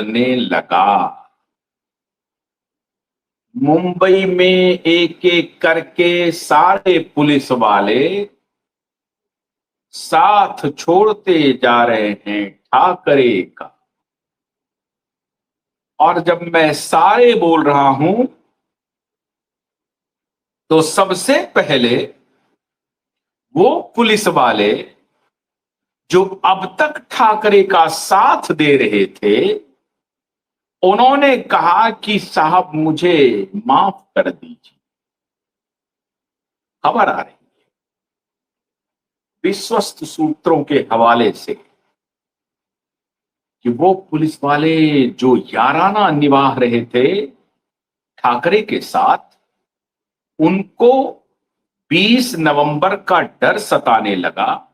बोलने लगा। मुंबई में एक एक करके सारे पुलिस वाले साथ छोड़ते जा रहे हैं ठाकरे का। और जब मैं सारे बोल रहा हूं तो सबसे पहले वो पुलिस वाले जो अब तक ठाकरे का साथ दे रहे थे, उन्होंने कहा कि साहब मुझे माफ कर दीजिए। खबर आ रही है विश्वस्त सूत्रों के हवाले से कि वो पुलिस वाले जो याराना निभाह रहे थे ठाकरे के साथ, उनको 20 नवंबर का डर सताने लगा।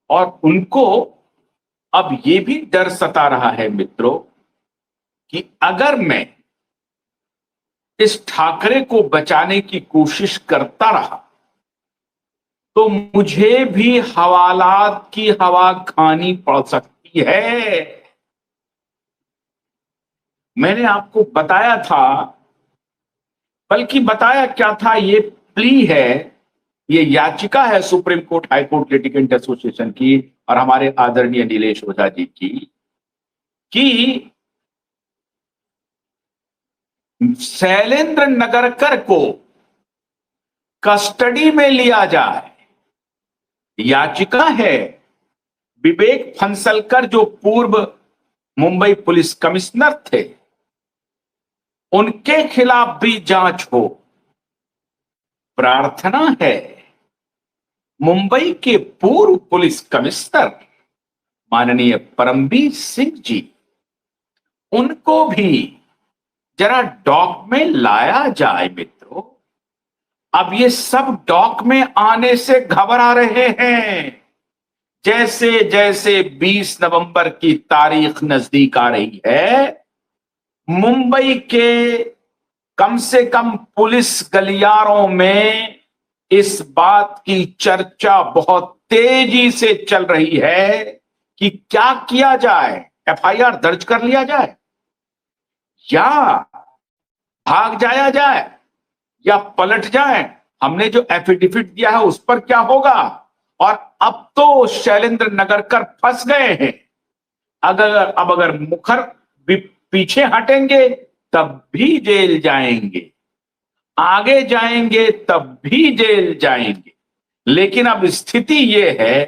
और उनको अब ये भी डर सता रहा है मित्रों कि अगर मैं इस ठाकरे को बचाने की कोशिश करता रहा तो मुझे भी हवालात की हवा खानी पड़ सकती है। मैंने आपको बताया था, बल्कि बताया क्या था, ये प्ली है, ये याचिका है supreme court high court litigant association की और हमारे आदरणीय नीलेश ओझा जी की, कि शैलेंद्र नगरकर को कस्टडी में लिया जाए। याचिका है विवेक फंसलकर जो पूर्व मुंबई पुलिस कमिश्नर थे, उनके खिलाफ भी जांच हो। प्रार्थना है मुंबई के पूर्व पुलिस कमिश्नर माननीय परमवीर सिंह जी, उनको भी जरा डॉक में लाया जाए मित्रों। अब ये सब डॉक में आने से घबरा रहे हैं। जैसे जैसे 20 नवंबर की तारीख नजदीक आ रही है, मुंबई के कम से कम पुलिस गलियारों में इस बात की चर्चा बहुत तेजी से चल रही है कि क्या किया जाए, एफआईआर दर्ज कर लिया जाए या भाग जाया जाए या पलट जाए। हमने जो एफिडेविट दिया है उस पर क्या होगा। और अब तो शैलेंद्र नगरकर फंस गए हैं। अगर मुखर भी पीछे हटेंगे तब भी जेल जाएंगे, आगे जाएंगे तब भी जेल जाएंगे। लेकिन अब स्थिति यह है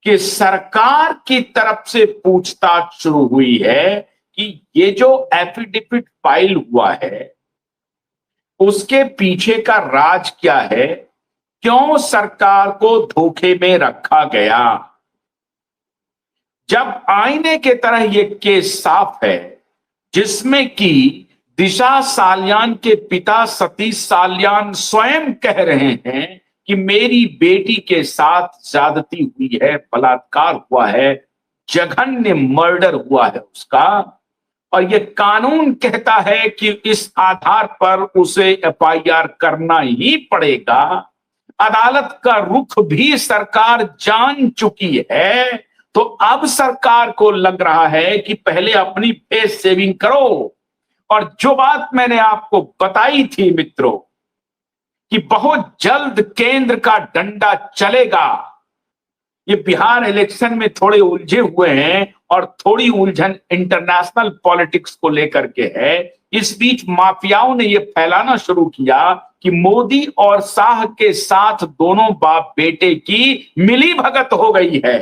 कि सरकार की तरफ से पूछताछ शुरू हुई है कि ये जो एफिडेविट फाइल हुआ है उसके पीछे का राज क्या है, क्यों सरकार को धोखे में रखा गया। जब आईने के तरह यह केस साफ है जिसमें कि दिशा साल्यान के पिता सतीश साल्यान स्वयं कह रहे हैं कि मेरी बेटी के साथ ज्यादती हुई है, बलात्कार हुआ है, जघन्य मर्डर हुआ है उसका, और ये कानून कहता है कि इस आधार पर उसे एफआईआर करना ही पड़ेगा। अदालत का रुख भी सरकार जान चुकी है। तो अब सरकार को लग रहा है कि पहले अपनी फेस सेविंग करो। और जो बात मैंने आपको बताई थी मित्रों कि बहुत जल्द केंद्र का डंडा चलेगा, ये बिहार इलेक्शन में थोड़े उलझे हुए हैं और थोड़ी उलझन इंटरनेशनल पॉलिटिक्स को लेकर के है। इस बीच माफियाओं ने यह फैलाना शुरू किया कि मोदी और शाह के साथ दोनों बाप बेटे की मिली भगत हो गई है।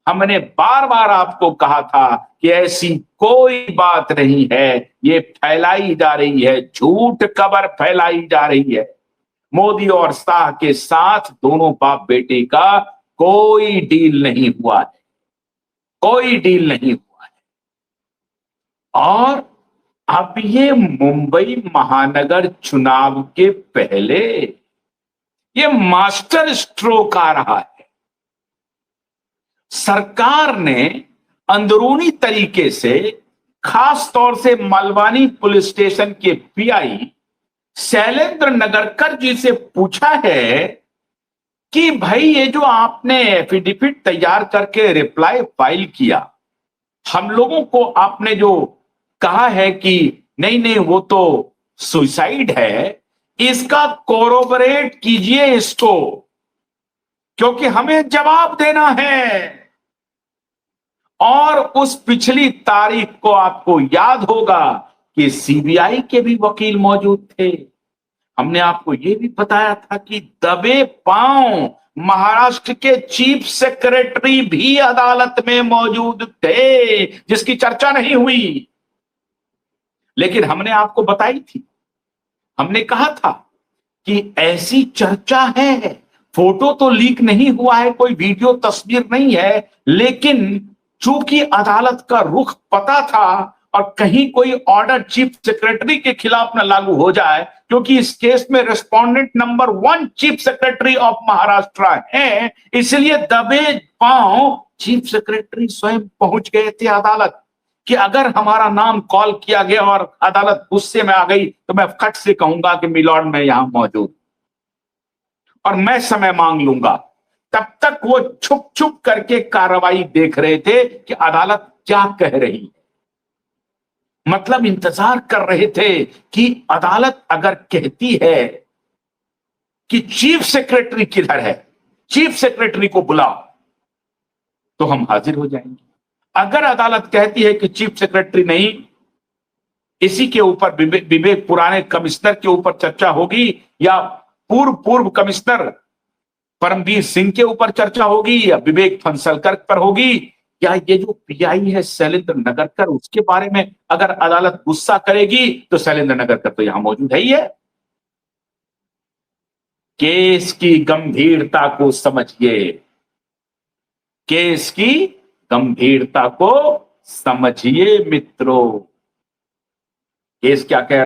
हमने बार बार आपको कहा था कि ऐसी कोई बात नहीं है, ये फैलाई जा रही है, झूठ खबर फैलाई जा रही है। मोदी और शाह के साथ दोनों बाप बेटे का कोई डील नहीं हुआ है, कोई डील नहीं हुआ है। और अब ये मुंबई महानगर चुनाव के पहले ये मास्टर स्ट्रोक आ रहा है। सरकार ने अंदरूनी तरीके से, खास तौर से मलवानी पुलिस स्टेशन के पीआई शैलेंद्र नगरकर जी से पूछा है कि भाई ये जो आपने एफिडेविट तैयार करके रिप्लाई फाइल किया, हम लोगों को आपने जो कहा है कि नहीं नहीं वो तो सुसाइड है, इसका कोरोबरेट कीजिए इसको, क्योंकि हमें जवाब देना है। और उस पिछली तारीख को आपको याद होगा कि सीबीआई के भी वकील मौजूद थे। हमने आपको यह भी बताया था कि दबे पांव महाराष्ट्र के चीफ सेक्रेटरी भी अदालत में मौजूद थे, जिसकी चर्चा नहीं हुई, लेकिन हमने आपको बताई थी। हमने कहा था कि ऐसी चर्चा है, फोटो तो लीक नहीं हुआ है, कोई वीडियो तस्वीर नहीं है, लेकिन चूंकि अदालत का रुख पता था और कहीं कोई ऑर्डर चीफ सेक्रेटरी के खिलाफ न लागू हो जाए, क्योंकि इस केस में respondent number 1 chief secretary of Maharashtra है, इसलिए दबे पांव चीफ सेक्रेटरी स्वयं पहुंच गए थे अदालत कि अगर हमारा नाम कॉल किया गया और अदालत गुस्से में आ गई तो मैं फट से कहूंगा कि मिलॉर्ड मैं यहां मौजूद और मैं समय मांग लूंगा। तब तक वो छुप छुप करके कार्रवाई देख रहे थे कि अदालत क्या कह रही है, मतलब इंतजार कर रहे थे कि अदालत अगर कहती है कि चीफ सेक्रेटरी किधर है, चीफ सेक्रेटरी को बुलाओ, तो हम हाजिर हो जाएंगे। अगर अदालत कहती है कि चीफ सेक्रेटरी नहीं, इसी के ऊपर विवेक पुराने कमिश्नर के ऊपर चर्चा होगी या पूर्व कमिश्नर परमवीर सिंह के ऊपर चर्चा होगी या विवेक फंसलकर पर होगी या ये जो पीआई है शैलेंद्र नगरकर, उसके बारे में अगर अदालत गुस्सा करेगी तो शैलेंद्र नगरकर तो यहां मौजूद है ही है। केस की गंभीरता को समझिए, केस की गंभीरता को समझिए मित्रों। केस क्या कह